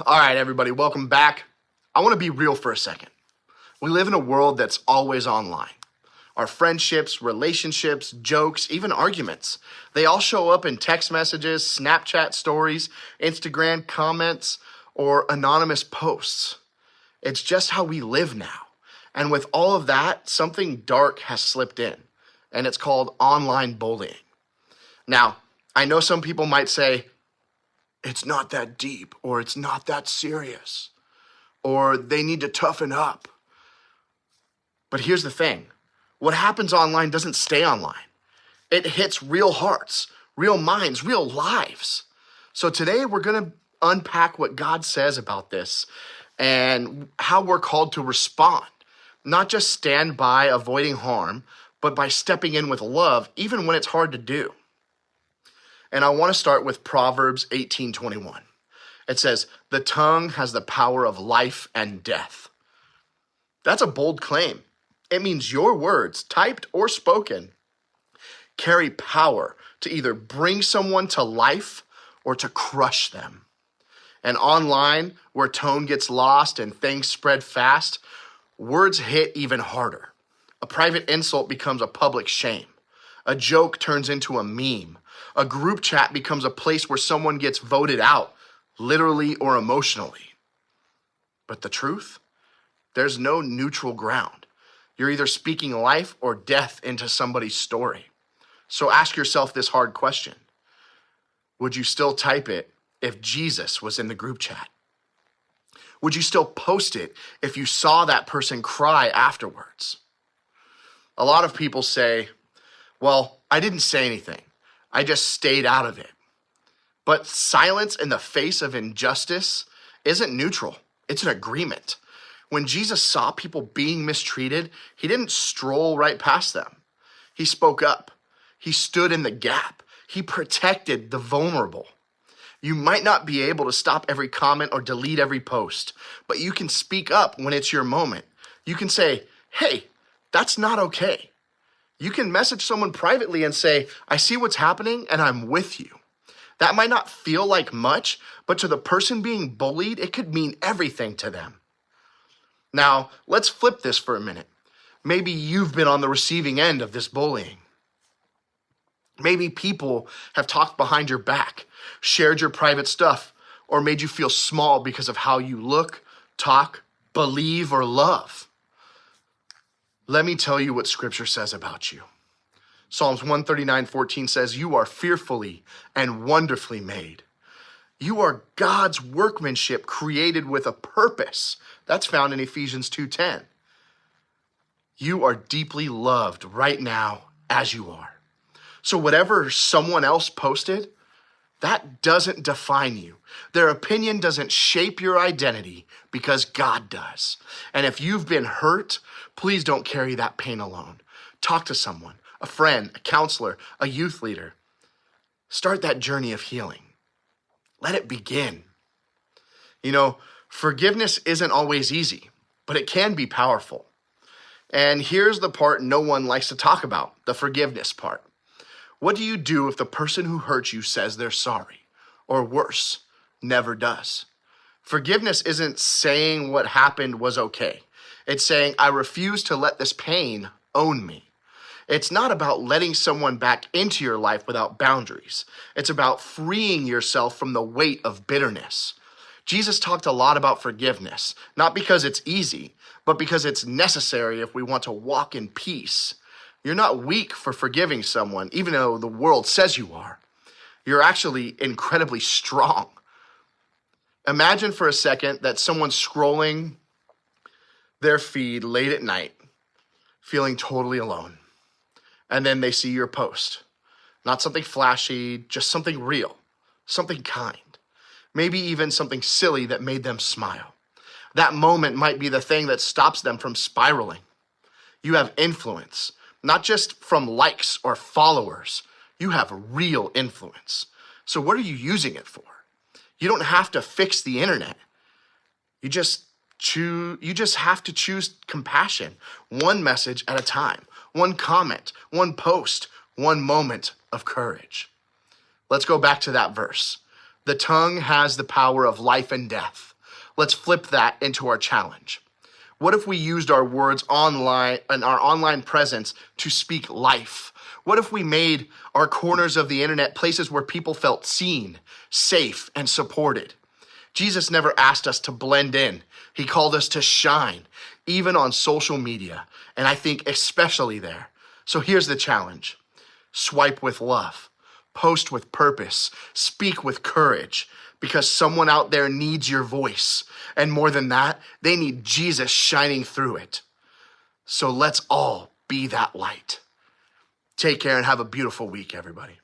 All right, everybody, welcome back. I want to be real for a second. We live in a world that's always online. Our friendships, relationships, jokes, even arguments, they all show up in text messages, Snapchat stories, Instagram comments, or anonymous posts. It's just how we live now. And with all of that, something dark has slipped in, and it's called online bullying. Now, I know some people might say, it's not that deep, or it's not that serious, or they need to toughen up. But here's the thing. What happens online doesn't stay online. It hits real hearts, real minds, real lives. So today we're going to unpack what God says about this and how we're called to respond. Not just stand by avoiding harm, but by stepping in with love, even when it's hard to do. And I want to start with Proverbs 18:21. It says, the tongue has the power of life and death. That's a bold claim. It means your words, typed or spoken, carry power to either bring someone to life or to crush them. And online, where tone gets lost and things spread fast, words hit even harder. A private insult becomes a public shame. A joke turns into a meme. A group chat becomes a place where someone gets voted out, literally or emotionally. But the truth? There's no neutral ground. You're either speaking life or death into somebody's story. So ask yourself this hard question. Would you still type it if Jesus was in the group chat? Would you still post it if you saw that person cry afterwards? A lot of people say, well, I didn't say anything. I just stayed out of it. But silence in the face of injustice isn't neutral. It's an agreement. When Jesus saw people being mistreated, he didn't stroll right past them. He spoke up. He stood in the gap. He protected the vulnerable. You might not be able to stop every comment or delete every post, but you can speak up when it's your moment. You can say, hey, that's not okay. You can message someone privately and say, I see what's happening and I'm with you. That might not feel like much, but to the person being bullied, it could mean everything to them. Now, let's flip this for a minute. Maybe you've been on the receiving end of this bullying. Maybe people have talked behind your back, shared your private stuff, or made you feel small because of how you look, talk, believe, or love. Let me tell you what Scripture says about you. Psalms 139:14 says, you are fearfully and wonderfully made. You are God's workmanship created with a purpose. That's found in Ephesians 2:10. You are deeply loved right now as you are. So whatever someone else posted, that doesn't define you. Their opinion doesn't shape your identity because God does. And if you've been hurt, please don't carry that pain alone. Talk to someone, a friend, a counselor, a youth leader. Start that journey of healing. Let it begin. You know, forgiveness isn't always easy, but it can be powerful. And here's the part no one likes to talk about, the forgiveness part. What do you do if the person who hurt you says they're sorry? Or worse, never does? Forgiveness isn't saying what happened was okay. It's saying, I refuse to let this pain own me. It's not about letting someone back into your life without boundaries. It's about freeing yourself from the weight of bitterness. Jesus talked a lot about forgiveness, not because it's easy, but because it's necessary if we want to walk in peace. You're not weak for forgiving someone, even though the world says you are. You're actually incredibly strong. Imagine for a second that someone's scrolling their feed late at night, feeling totally alone. And then they see your post. Not something flashy, just something real, something kind. Maybe even something silly that made them smile. That moment might be the thing that stops them from spiraling. You have influence, not just from likes or followers. You have real influence. So what are you using it for? You don't have to fix the internet. You just have to choose compassion, one message at a time, one comment, one post, one moment of courage. Let's go back to that verse. The tongue has the power of life and death. Let's flip that into our challenge. What if we used our words online and our online presence to speak life? What if we made our corners of the internet places where people felt seen, safe, and supported? Jesus never asked us to blend in. He called us to shine, even on social media, and I think especially there. So here's the challenge. Swipe with love, post with purpose, speak with courage, because someone out there needs your voice. And more than that, they need Jesus shining through it. So let's all be that light. Take care and have a beautiful week, everybody.